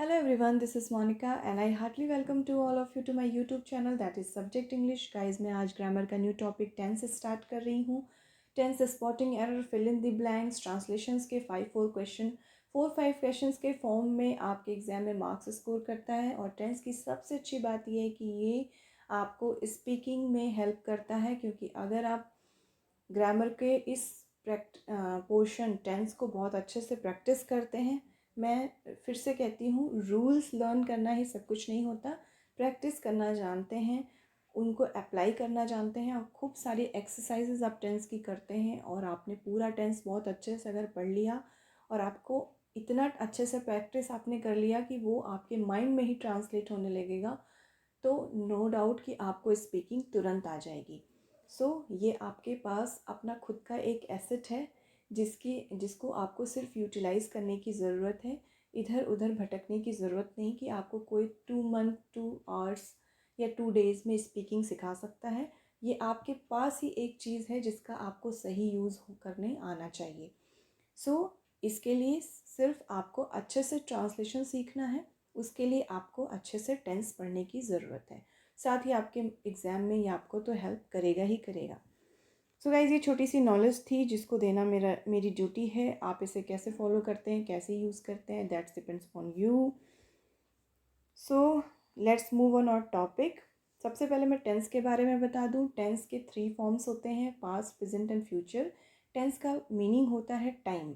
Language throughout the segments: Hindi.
Hello everyone, this is Monica and I heartily welcome to all of you to my YouTube channel that is Subject English. Guys, मैं आज ग्रामर का न्यू टॉपिक टेंस स्टार्ट कर रही हूँ. Tense spotting error, fill in the blanks, translations के 4 क्वेश्चन 4-5 क्वेश्चंस के फॉर्म में आपके एग्जाम में मार्क्स स्कोर करता है. और टेंस की सबसे अच्छी बात यह है कि ये आपको स्पीकिंग में हेल्प करता है, क्योंकि अगर आप ग्रामर के इस पोर्शन टेंस को बहुत अच्छे से प्रैक्टिस करते हैं. मैं फिर से कहती हूँ, रूल्स लर्न करना ही सब कुछ नहीं होता. प्रैक्टिस करना जानते हैं, उनको अप्लाई करना जानते हैं, और खूब सारी एक्सरसाइजेज आप टेंस की करते हैं और आपने पूरा टेंस बहुत अच्छे से अगर पढ़ लिया और आपको इतना अच्छे से प्रैक्टिस आपने कर लिया कि वो आपके माइंड में ही ट्रांसलेट होने लगेगा, तो नो डाउट कि आपको स्पीकिंग तुरंत आ जाएगी. ये आपके पास अपना खुद का एक एसेट है जिसको आपको सिर्फ यूटिलाइज़ करने की ज़रूरत है. इधर उधर भटकने की ज़रूरत नहीं कि आपको कोई 2 मंथ 2 आवर्स या 2 डेज़ में स्पीकिंग सिखा सकता है. ये आपके पास ही एक चीज़ है जिसका आपको सही यूज़ करने आना चाहिए. इसके लिए सिर्फ आपको अच्छे से ट्रांसलेशन सीखना है. उसके लिए आपको अच्छे से टेंस पढ़ने की ज़रूरत है. साथ ही आपके एग्ज़ाम में ये आपको तो हेल्प करेगा ही करेगा. गाइज़, ये छोटी सी नॉलेज थी जिसको देना मेरी ड्यूटी है. आप इसे कैसे फॉलो करते हैं, कैसे यूज़ करते हैं, that's depends upon you. Let's move on our topic. सबसे पहले मैं टेंस के बारे में बता दूं. टेंस के 3 फॉर्म्स होते हैं, past, present and future. Tense का मीनिंग होता है टाइम.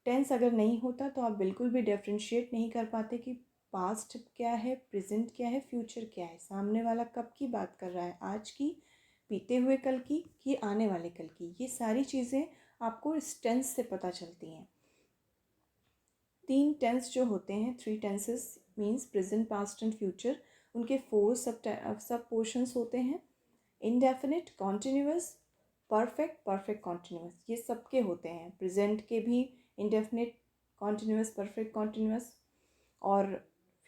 टेंस अगर नहीं होता तो आप बिल्कुल भी डिफ्रेंशिएट नहीं कर पाते कि पास्ट क्या है, प्रेजेंट क्या है, फ्यूचर क्या है. सामने वाला कब की बात कर रहा है, आज की, बीते हुए कल की, कि आने वाले कल की. ये सारी चीज़ें आपको इस टेंस से पता चलती हैं. 3 टेंस जो होते हैं, 3 tenses means present, past and future. उनके 4 सब पोर्शंस होते हैं. Indefinite, continuous, perfect, perfect continuous. ये सबके होते हैं. प्रेजेंट के भी इंडेफिनिट, कॉन्टिन्यूअस, परफेक्ट कॉन्टिन्यूअस, और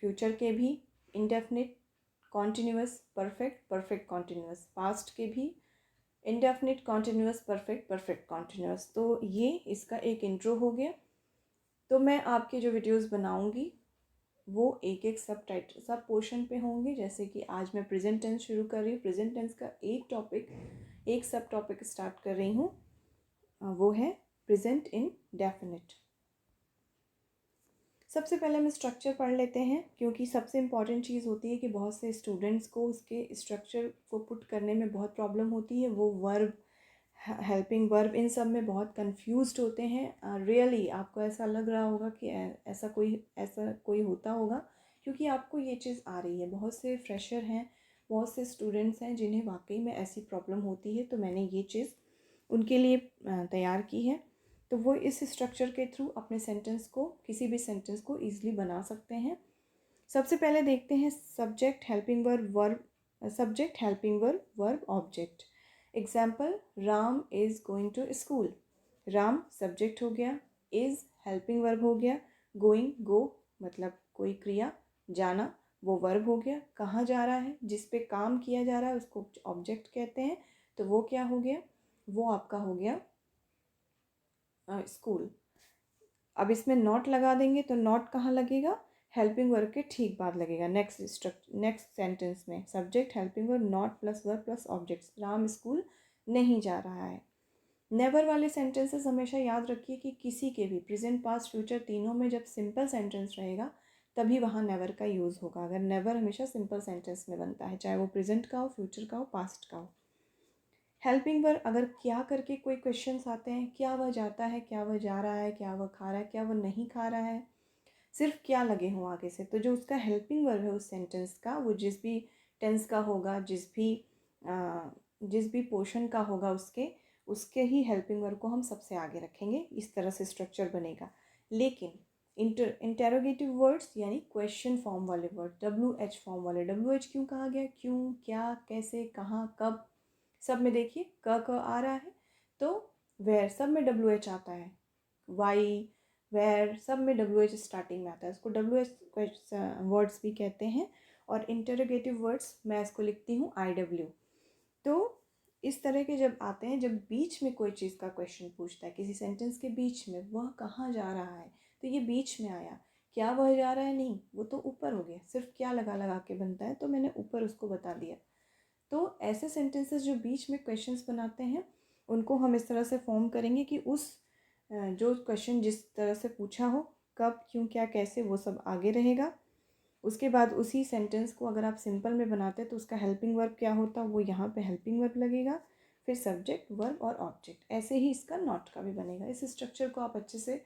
फ्यूचर के भी indefinite, continuous, perfect, perfect continuous. Past के भी indefinite, continuous, perfect, perfect continuous. तो ये इसका एक इंट्रो हो गया. तो मैं आपके जो वीडियोस बनाऊंगी वो एक एक सब पोर्शन पे होंगे. जैसे कि आज मैं प्रेजेंट टेंस शुरू कर रही हूँ. प्रेजेंट टेंस का एक सब टॉपिक स्टार्ट कर रही हूँ. वो है प्रेजेंट इन डेफिनिट. सबसे पहले हम स्ट्रक्चर पढ़ लेते हैं, क्योंकि सबसे इम्पॉर्टेंट चीज़ होती है कि बहुत से स्टूडेंट्स को उसके स्ट्रक्चर को पुट करने में बहुत प्रॉब्लम होती है. वो वर्ब, हेल्पिंग वर्ब, इन सब में बहुत कंफ्यूज्ड होते हैं. रियली आपको ऐसा लग रहा होगा कि ऐसा कोई होता होगा, क्योंकि आपको ये चीज़ आ रही है. बहुत से फ्रेशर हैं, बहुत से स्टूडेंट्स हैं जिन्हें वाकई में ऐसी प्रॉब्लम होती है. तो मैंने ये चीज़ उनके लिए तैयार की है. तो वो इस स्ट्रक्चर के थ्रू अपने सेंटेंस को, किसी भी सेंटेंस को ईजिली बना सकते हैं. सबसे पहले देखते हैं subject, helping verb, verb, object. Example, Ram is going to school. Ram subject हो गया, इज़ हेल्पिंग वर्ब हो गया, गोइंग, गो मतलब कोई क्रिया, जाना वो वर्ब हो गया. कहाँ जा रहा है, जिस पे काम किया जा रहा है उसको ऑब्जेक्ट कहते हैं. तो वो क्या हो गया, वो आपका हो गया स्कूल. अब इसमें नॉट लगा देंगे तो नॉट कहाँ लगेगा, हेल्पिंग वर्ब के ठीक बाद लगेगा. नेक्स्ट सेंटेंस में subject, helping verb, not plus verb plus objects. Ram school नहीं जा रहा है. नेवर वाले सेंटेंसेस हमेशा याद रखिए कि किसी के भी प्रेजेंट, पास्ट, फ्यूचर तीनों में जब सिंपल सेंटेंस रहेगा तभी वहाँ नेवर का यूज़ होगा. अगर नेवर हमेशा सिंपल सेंटेंस में बनता है, चाहे वो प्रेजेंट का हो, फ्यूचर का हो, पास्ट का हो. हेल्पिंग वर्ब अगर क्या करके कोई क्वेश्चंस आते हैं, क्या वह जाता है, क्या वह जा रहा है, क्या वह खा रहा है, क्या वह नहीं खा रहा है, सिर्फ क्या लगे हों आगे से, तो जो उसका हेल्पिंग वर्ब है उस सेंटेंस का, वो जिस भी टेंस का होगा, जिस भी पोर्शन का होगा, उसके ही हेल्पिंग वर्ब को हम सबसे आगे रखेंगे. इस तरह से स्ट्रक्चर बनेगा. लेकिन इंटेरोगेटिव वर्ड्स यानी क्वेश्चन फॉर्म वाले वर्ड, WH फॉर्म वाले. WH क्यों कहा गया, क्यों, क्या, कैसे, कहाँ, कब, सब में देखिए क आ रहा है. तो वेयर सब में WH आता है. वाई, वेयर सब में WH स्टार्टिंग में आता है. उसको WH वर्ड्स भी कहते हैं. और इंटरोगेटिव वर्ड्स मैं इसको लिखती हूँ IW. तो इस तरह के जब आते हैं, जब बीच में कोई चीज़ का क्वेश्चन पूछता है, किसी सेंटेंस के बीच में, वह कहाँ जा रहा है, तो ये बीच में आया. क्या बह जा रहा है, नहीं, वो तो ऊपर हो गया, सिर्फ क्या लगा लगा के बनता है, तो मैंने ऊपर उसको बता दिया। तो ऐसे सेंटेंसेस जो बीच में क्वेश्चंस बनाते हैं उनको हम इस तरह से फॉर्म करेंगे कि उस जो क्वेश्चन जिस तरह से पूछा हो, कब, क्यों, क्या, कैसे, वो सब आगे रहेगा। उसके बाद उसी सेंटेंस को अगर आप सिंपल में बनाते हैं तो उसका हेल्पिंग वर्ब क्या होता है, वो यहाँ पे हेल्पिंग वर्ब लगेगा, फिर सब्जेक्ट, वर्ब और ऑब्जेक्ट। ऐसे ही इसका नॉट का भी बनेगा। इस स्ट्रक्चर को आप अच्छे से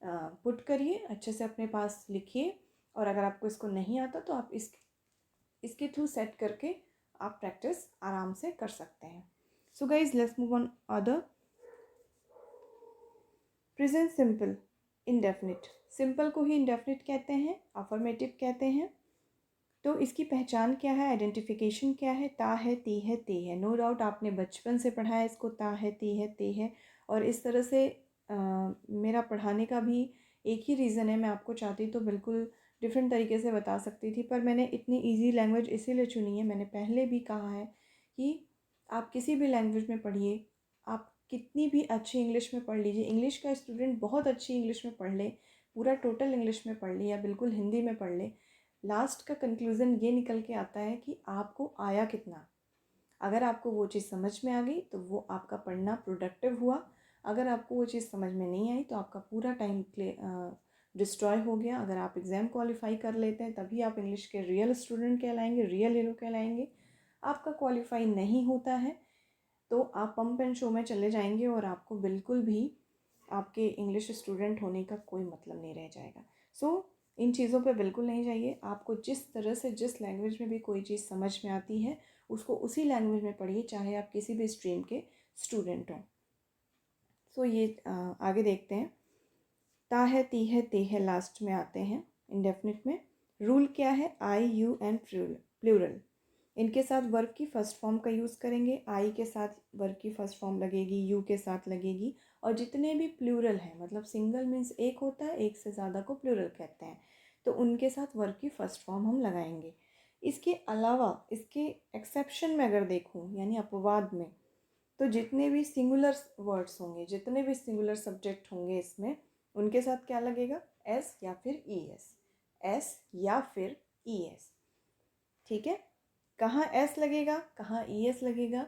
पुट करिए, अच्छे से अपने पास लिखिए, और अगर आपको इसको नहीं आता तो आप इसके थ्रू सेट करके आप प्रैक्टिस आराम से कर सकते हैं। So guys let's move on other. Present simple indefinite, simple को ही इंडेफिनिट कहते हैं, अफर्मेटिव कहते हैं। तो इसकी पहचान क्या है, आइडेंटिफिकेशन क्या है, ता है, ती है, ते है। नो डाउट आपने बचपन से पढ़ा है इसको, ता है, ती है, ते है। और इस तरह से मेरा पढ़ाने का भी एक ही रीज़न है, मैं आपको चाहती तो बिल्कुल डिफरेंट तरीके से बता सकती थी, पर मैंने इतनी इजी लैंग्वेज इसीलिए चुनी है। मैंने पहले भी कहा है कि आप किसी भी लैंग्वेज में पढ़िए, आप कितनी भी अच्छी इंग्लिश में पढ़ लीजिए, इंग्लिश का स्टूडेंट बहुत अच्छी इंग्लिश में पढ़ ले, पूरा टोटल इंग्लिश में पढ़ ले या बिल्कुल हिंदी में पढ़ ले, लास्ट का कंक्लूज़न ये निकल के आता है कि आपको आया कितना। अगर आपको वो चीज़ समझ में आ गई तो वो आपका पढ़ना प्रोडक्टिव हुआ। अगर आपको वो चीज़ समझ में नहीं आई तो आपका पूरा टाइम डिस्ट्रॉय हो गया। अगर आप एग्ज़ाम क्वालिफाई कर लेते हैं तभी आप इंग्लिश के रियल स्टूडेंट कहलाएंगे, रियल हीरो कहलाएंगे। आपका क्वालिफाई नहीं होता है तो आप पम्प एंड शो में चले जाएंगे और आपको बिल्कुल भी आपके इंग्लिश स्टूडेंट होने का कोई मतलब नहीं रह जाएगा। सो इन चीज़ों पे बिल्कुल नहीं जाइए। आपको जिस तरह से जिस लैंग्वेज में भी कोई चीज़ समझ में आती है उसको उसी लैंग्वेज में पढ़िए, चाहे आप किसी भी स्ट्रीम के स्टूडेंट हों। सो ये आगे देखते हैं। ता है, ती है, ते है लास्ट में आते हैं इंडेफिनिट में। रूल क्या है, आई, यू एंड प्लूरल। इनके साथ वर्ब की फर्स्ट फॉर्म का यूज़ करेंगे। आई के साथ वर्ब की फर्स्ट फॉर्म लगेगी, यू के साथ लगेगी, और जितने भी प्लूरल हैं, मतलब सिंगल मीन्स एक होता है, एक से ज़्यादा को प्लूरल कहते हैं, तो उनके साथ वर्ब की फर्स्ट फॉर्म हम लगाएंगे। इसके अलावा इसके एक्सेप्शन में अगर देखूँ यानी अपवाद में, तो जितने भी सिंगुलर वर्ड्स होंगे, जितने भी सिंगुलर सब्जेक्ट होंगे इसमें, उनके साथ क्या लगेगा, एस या फिर ई एस, एस या फिर ई एस। ठीक है, कहाँ एस लगेगा, कहाँ ई एस लगेगा,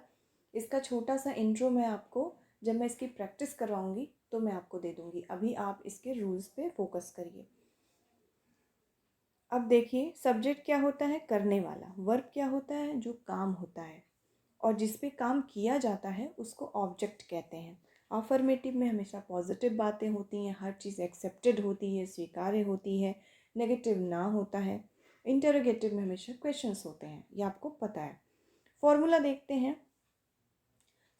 इसका छोटा सा इंट्रो मैं आपको जब मैं इसकी प्रैक्टिस करवाऊँगी तो मैं आपको दे दूँगी। अभी आप इसके रूल्स पे फोकस करिए। अब देखिए, सब्जेक्ट क्या होता है, करने वाला। वर्ब क्या होता है, जो काम होता है, और जिस पे काम किया जाता है उसको ऑब्जेक्ट कहते हैं। अफर्मेटिव में हमेशा पॉजिटिव बातें होती हैं, हर चीज़ एक्सेप्टेड होती है, स्वीकार्य होती है, नेगेटिव ना होता है। इंटरोगेटिव में हमेशा क्वेश्चंस होते हैं, ये आपको पता है। फॉर्मूला देखते हैं,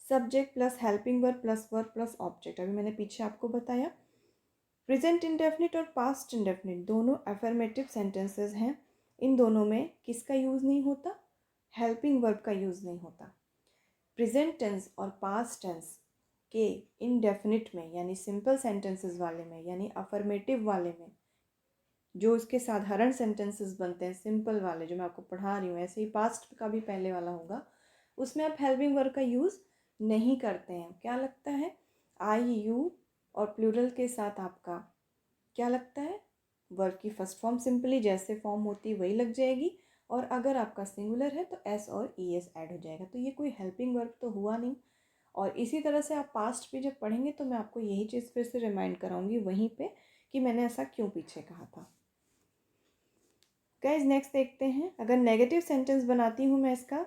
subject plus helping verb plus verb plus object. अभी मैंने पीछे आपको बताया। प्रेजेंट इंडेफिनिट और पास्ट इंडेफिनिट दोनों अफर्मेटिव सेंटेंसेस हैं। इन दोनों में किसका यूज़ नहीं होता, हेल्पिंग वर्ब का यूज़ नहीं होता। प्रेजेंट टेंस और पास्ट टेंस के इनडेफिनिट में यानी सिंपल सेंटेंसेस वाले में यानी अफर्मेटिव वाले में, जो उसके साधारण सेंटेंसेस बनते हैं सिंपल वाले जो मैं आपको पढ़ा रही हूँ, ऐसे ही पास्ट का भी पहले वाला होगा, उसमें आप हेल्पिंग वर्ब का यूज़ नहीं करते हैं। क्या लगता है, आई, यू और प्लूरल के साथ आपका क्या लगता है, वर्ब की फर्स्ट फॉर्म सिंपली जैसे फॉर्म होती है वही लग जाएगी, और अगर आपका सिंगुलर है तो एस और ई एस ऐड हो जाएगा। तो ये कोई हेल्पिंग वर्ब तो हुआ नहीं। और इसी तरह से आप पास्ट भी जब पढ़ेंगे तो मैं आपको यही चीज़ फिर से रिमाइंड कराऊंगी वहीं पे कि मैंने ऐसा क्यों पीछे कहा था। गाइज नेक्स्ट देखते हैं, अगर नेगेटिव सेंटेंस बनाती हूँ मैं इसका,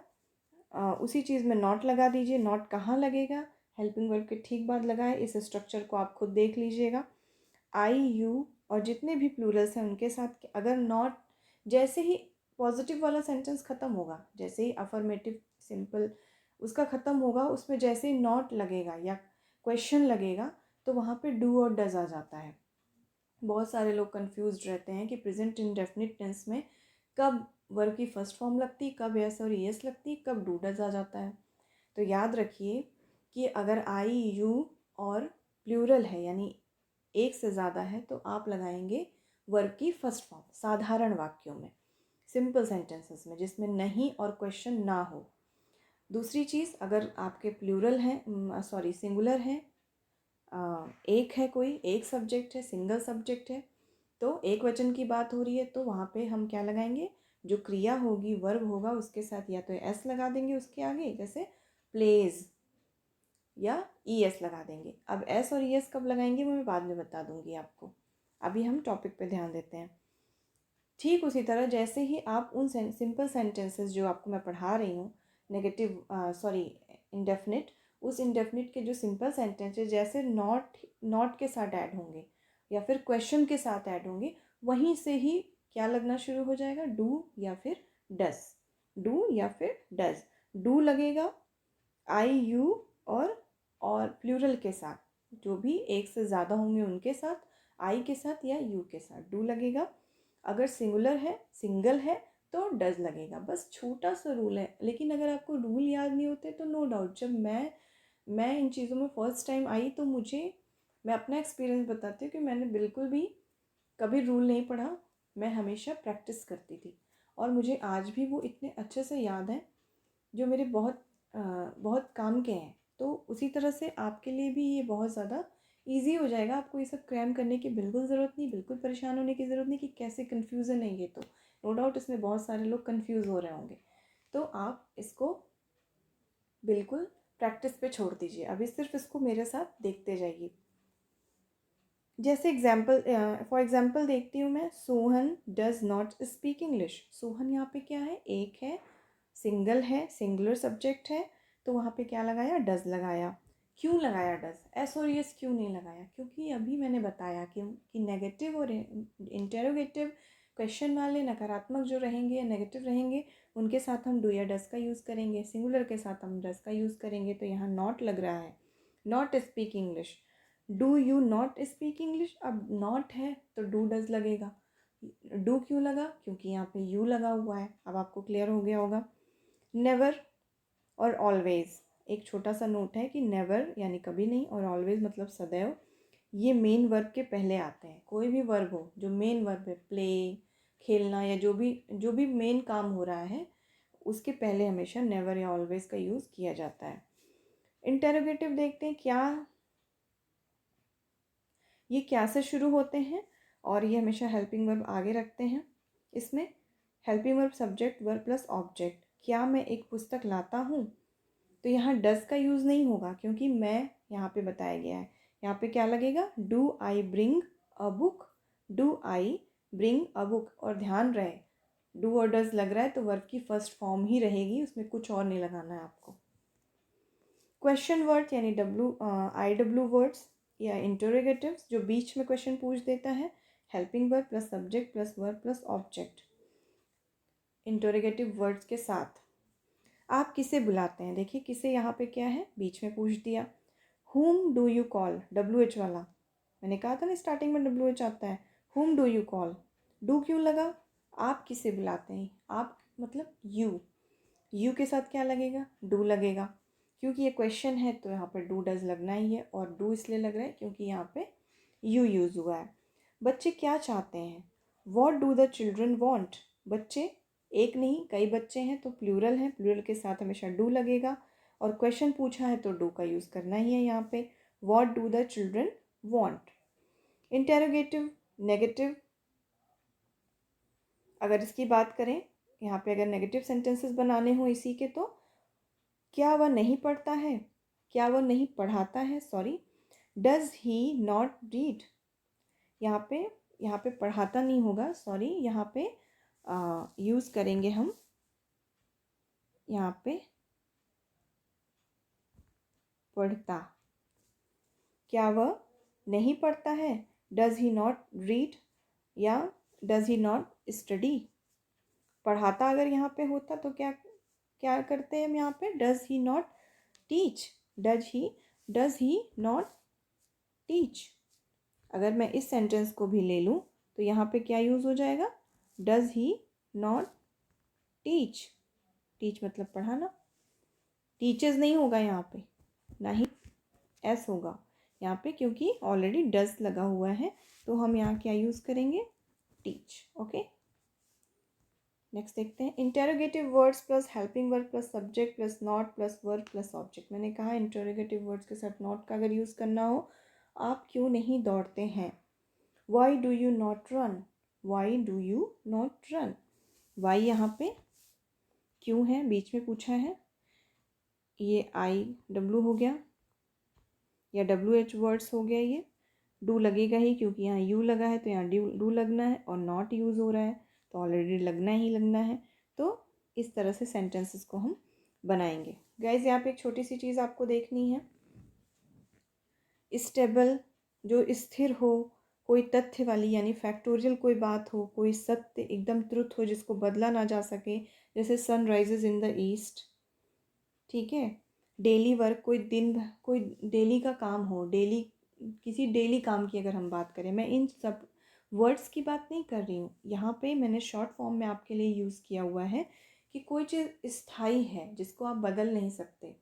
उसी चीज़ में नॉट लगा दीजिए। नॉट कहाँ लगेगा, हेल्पिंग वर्ब के ठीक बाद लगाए। इस स्ट्रक्चर को आप खुद देख लीजिएगा। आई, यू और जितने भी प्लूरल्स हैं उनके साथ अगर नॉट, जैसे ही पॉजिटिव वाला सेंटेंस ख़त्म होगा, जैसे ही अफर्मेटिव सिंपल उसका ख़त्म होगा, उसमें जैसे ही नॉट लगेगा या क्वेश्चन लगेगा तो वहाँ पे डू और डज आ जाता है। बहुत सारे लोग कंफ्यूज रहते हैं कि प्रेजेंट इंडेफिनिट टेंस में कब वर्ब की फर्स्ट फॉर्म लगती, कब एस और एस लगती, कब डू डज आ जाता है। तो याद रखिए कि अगर आई, यू और प्लूरल है यानी एक से ज़्यादा है तो आप लगाएंगे वर्ब की फर्स्ट फॉर्म साधारण वाक्यों में, सिंपल सेंटेंसेस में जिसमें नहीं और क्वेश्चन ना हो। दूसरी चीज़, अगर आपके प्लूरल हैं, सॉरी सिंगुलर हैं, एक है, कोई एक सब्जेक्ट है, सिंगल सब्जेक्ट है, तो एक वचन की बात हो रही है तो वहाँ पे हम क्या लगाएंगे, जो क्रिया होगी, वर्ब होगा, उसके साथ या तो एस लगा देंगे उसके आगे, जैसे प्लेज, या ई एस लगा देंगे। अब एस और ई एस कब लगाएंगे वो मैं बाद में बता दूंगी आपको। अभी हम टॉपिक पे ध्यान देते हैं। ठीक उसी तरह जैसे ही आप उन सिंपल सेंटेंसेस जो आपको मैं पढ़ा रही हूँ, नेगेटिव सॉरी इंडेफिनिट, उस इंडेफिनिट के जो सिंपल सेंटेंसेस जैसे नॉट के साथ ऐड होंगे या फिर क्वेश्चन के साथ ऐड होंगे, वहीं से ही क्या लगना शुरू हो जाएगा, डू या फिर डज, डू या फिर डज। डू लगेगा आई यू और प्लूरल के साथ, जो भी एक से ज़्यादा होंगे उनके साथ, आई के साथ या यू के साथ डू लगेगा। अगर सिंगुलर है, सिंगल है, तो डज लगेगा। बस छोटा सा रूल है, लेकिन अगर आपको रूल याद नहीं होते तो नो डाउट, जब मैं इन चीज़ों में फ़र्स्ट टाइम आई तो मैं अपना एक्सपीरियंस बताती हूँ कि मैंने बिल्कुल भी कभी रूल नहीं पढ़ा, मैं हमेशा प्रैक्टिस करती थी और मुझे आज भी वो इतने अच्छे से याद हैं जो मेरे बहुत काम के हैं। तो उसी तरह से आपके लिए भी ये बहुत ज़्यादा ईजी हो जाएगा। आपको ये सब क्रैम करने की बिल्कुल ज़रूरत नहीं, बिल्कुल परेशान होने की ज़रूरत नहीं कि कैसे कन्फ्यूज़न है ये। तो नो डाउट इसमें बहुत सारे लोग कन्फ्यूज़ हो रहे होंगे, तो आप इसको बिल्कुल प्रैक्टिस पे छोड़ दीजिए। अभी सिर्फ इसको मेरे साथ देखते जाइए। जैसे फॉर एग्जाम्पल देखती हूँ मैं, Sohan does not speak English. Sohan यहाँ पे क्या है, एक है, सिंगल है, सिंगुलर सब्जेक्ट है, तो वहाँ पे क्या लगाया, डज लगाया। क्यों लगाया डज, एस और यस क्यों नहीं लगाया, क्योंकि अभी मैंने बताया कि नेगेटिव और इंटेरोगेटिव क्वेश्चन वाले नकारात्मक जो रहेंगे या नेगेटिव रहेंगे उनके साथ हम डू या डज का यूज़ करेंगे, सिंगुलर के साथ हम डज का यूज़ करेंगे। तो यहाँ नॉट लग रहा है, not speak English. Do you not speak English, अब नॉट है तो डू डज लगेगा। डू क्यों लगा, क्योंकि यहाँ पे यू लगा हुआ है। अब आपको क्लियर हो गया होगा। नेवर और ऑलवेज, एक छोटा सा नोट है कि नेवर यानी कभी नहीं और ऑलवेज मतलब सदैव, ये मेन वर्ब के पहले आते हैं। कोई भी वर्ब हो जो मेन वर्ब है, प्ले, खेलना या जो भी मेन काम हो रहा है, उसके पहले हमेशा नेवर या ऑलवेज का यूज़ किया जाता है। इंटेरोगेटिव देखते हैं, ये क्या से शुरू होते हैं और ये हमेशा हेल्पिंग वर्ब आगे रखते हैं। इसमें helping verb subject verb plus object. क्या मैं एक पुस्तक लाता हूँ, तो यहाँ डज का यूज़ नहीं होगा क्योंकि मैं यहाँ पे बताया गया है। यहाँ पे क्या लगेगा, do I bring a book, do I bring a book. और ध्यान रहे डू और डज लग रहा है तो वर्ब की फर्स्ट फॉर्म ही रहेगी, उसमें कुछ और नहीं लगाना है आपको। क्वेश्चन वर्ड यानी IW वर्ड्स या इंटरोगेटिव्स, जो बीच में क्वेश्चन पूछ देता है, helping verb plus subject plus verb plus object interrogative words के साथ। आप किसे बुलाते हैं, देखिए किसे यहाँ पे क्या है, बीच में पूछ दिया। whom do you call, WH वाला, मैंने कहा था ना स्टार्टिंग में WH आता है। whom do you call, do क्यों लगा, आप किसे बुलाते हैं, आप मतलब यू के साथ क्या लगेगा, डू लगेगा। क्योंकि ये क्वेश्चन है तो यहाँ पे डू डज लगना ही है, और डू इसलिए लग रहा है क्योंकि यहाँ पे यू यूज़ हुआ है। बच्चे क्या चाहते हैं, what do the children want, बच्चे एक नहीं कई बच्चे हैं तो प्लूरल है, प्लूरल के साथ हमेशा डू लगेगा। और क्वेश्चन पूछा है तो डू का यूज़ करना ही है यहाँ पे, what do the children want. Interrogative negative, अगर इसकी बात करें, यहाँ पे अगर नेगेटिव सेंटेंसेस बनाने हो इसी के, तो क्या वह नहीं पढ़ता है, क्या वह नहीं पढ़ाता है, sorry, does he not read. यहाँ पे पढ़ाता नहीं होगा, सॉरी, यहाँ पे यूज़ करेंगे हम, यहाँ पे पढ़ता। क्या वह नहीं पढ़ता है, डज ही नॉट रीड या डज ही नॉट स्टडी। पढ़ाता अगर यहाँ पे होता तो क्या क्या करते हैं हम यहाँ पे, does he not teach, does he not teach. अगर मैं इस सेंटेंस को भी ले लूँ तो यहाँ पे क्या यूज़ हो जाएगा, does he not teach, teach मतलब पढ़ाना, टीचर्स नहीं होगा यहाँ पे, ना ही एस होगा यहाँ पे, क्योंकि ऑलरेडी डज लगा हुआ है। तो हम यहाँ क्या यूज़ करेंगे, टीच। ओके, नेक्स्ट देखते हैं, interrogative words plus helping verb plus subject plus not plus verb plus object. मैंने कहा इंटेरोगेटिव वर्ड्स के साथ नॉट का अगर यूज़ करना हो, आप क्यों नहीं दौड़ते हैं, why do you not run, why do you not run. Why यहाँ पे क्यों है, बीच में पूछा है, ये आई डब्लू हो गया या डब्ल्यू एच वर्ड्स हो गया। ये डू लगेगा ही क्योंकि यहाँ यू लगा है, तो यहाँ डू लगना है, और नॉट यूज़ हो रहा है तो ऑलरेडी लगना ही लगना है। तो इस तरह से सेंटेंसेस को हम बनाएंगे। गाइज यहाँ पे एक छोटी सी चीज़ आपको देखनी है, स्टेबल जो स्थिर हो, कोई तथ्य वाली यानी फैक्टोरियल कोई बात हो, कोई सत्य एकदम ट्रुथ हो जिसको बदला ना जा सके, जैसे sun rises in the east. ठीक है, डेली वर्क कोई डेली का काम हो, डेली किसी डेली काम की अगर हम बात करें, मैं इन सब वर्ड्स की बात नहीं कर रही हूँ यहाँ पे, मैंने शॉर्ट फॉर्म में आपके लिए यूज़ किया हुआ है कि कोई चीज़ स्थायी है जिसको आप बदल नहीं सकते,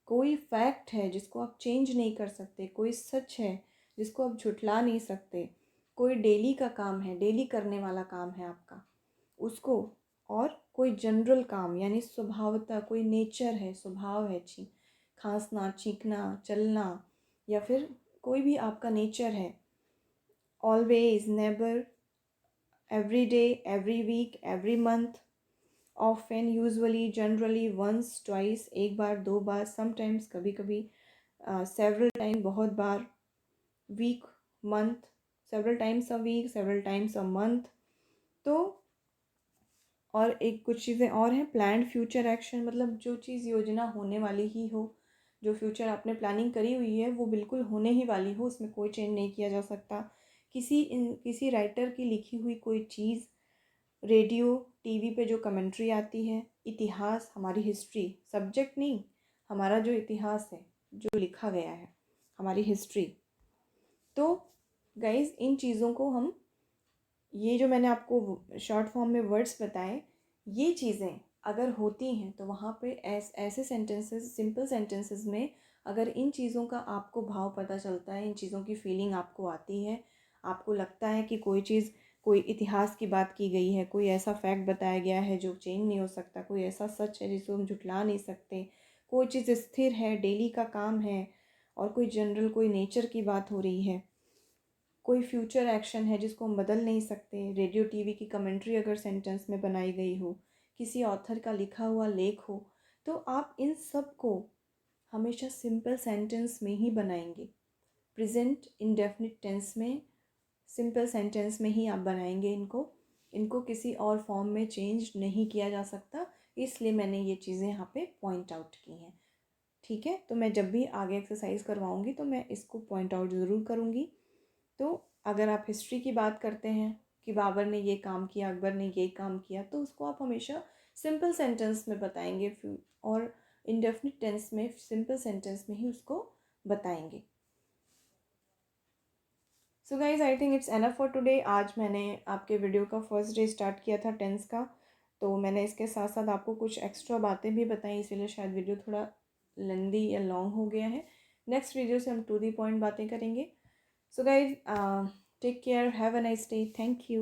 कोई फैक्ट है जिसको आप चेंज नहीं कर सकते, कोई सच है जिसको आप झुठला नहीं सकते, कोई डेली का काम है, डेली करने वाला काम है आपका उसको, और कोई जनरल काम यानी स्वभावतः कोई नेचर है, स्वभाव है, खांसना, छींकना, चलना, या फिर कोई भी आपका नेचर है, always, never, every day, every week, every month, often, usually, generally, once, twice, एक बार, दो बार, समटाइम्स, कभी कभी, सेवरल टाइम, बहुत बार, week, month, several times a week, several times a month. तो और एक कुछ चीज़ें और हैं, प्लान्ड फ्यूचर एक्शन, मतलब जो चीज़ योजना होने वाली ही हो, जो फ्यूचर आपने प्लानिंग करी हुई है वो बिल्कुल होने ही वाली हो, उसमें कोई चेंज नहीं किया जा सकता। किसी राइटर की लिखी हुई कोई चीज़, रेडियो टीवी पे जो कमेंट्री आती है, इतिहास, हमारी हिस्ट्री, सब्जेक्ट नहीं, हमारा जो इतिहास है जो लिखा गया है, हमारी हिस्ट्री। तो गाइज इन चीज़ों को हम, ये जो मैंने आपको शॉर्ट फॉर्म में वर्ड्स बताए, ये चीज़ें अगर होती हैं तो वहाँ पे ऐसे सेंटेंसेस, सिंपल सेंटेंसेस में अगर इन चीज़ों का आपको भाव पता चलता है, इन चीज़ों की फीलिंग आपको आती है, आपको लगता है कि कोई चीज़, कोई इतिहास की बात की गई है, कोई ऐसा फैक्ट बताया गया है जो चेंज नहीं हो सकता, कोई ऐसा सच है जिसको हम झुठला नहीं सकते, कोई चीज़ स्थिर है, डेली का काम है, और कोई जनरल, कोई नेचर की बात हो रही है, कोई फ्यूचर एक्शन है जिसको हम बदल नहीं सकते, रेडियो टीवी की कमेंट्री अगर सेंटेंस में बनाई गई हो, किसी ऑथर का लिखा हुआ लेख हो, तो आप इन सब को हमेशा सिंपल सेंटेंस में ही बनाएंगे, प्रेजेंट इंडेफिनिट टेंस में, सिंपल सेंटेंस में ही आप बनाएंगे इनको, इनको किसी और फॉर्म में चेंज नहीं किया जा सकता, इसलिए मैंने ये चीज़ें यहाँ पे पॉइंट आउट की हैं। ठीक है, तो मैं जब भी आगे एक्सरसाइज करवाऊँगी तो मैं इसको पॉइंट आउट ज़रूर करूँगी। तो अगर आप हिस्ट्री की बात करते हैं कि बाबर ने ये काम किया, अकबर ने ये काम किया, तो उसको आप हमेशा सिंपल सेंटेंस में बताएंगे, और इंडेफिनिट टेंस में सिंपल सेंटेंस में ही उसको बताएंगे। So guys I think it's enough for today. आज मैंने आपके वीडियो का फर्स्ट डे स्टार्ट किया था टेंस का, तो मैंने इसके साथ साथ आपको कुछ एक्स्ट्रा बातें भी बताई, इसीलिए शायद वीडियो थोड़ा लेंदी या लॉन्ग हो गया है। नेक्स्ट वीडियो से हम टू दी पॉइंट बातें करेंगे। So guys, take care, have a nice day, thank you.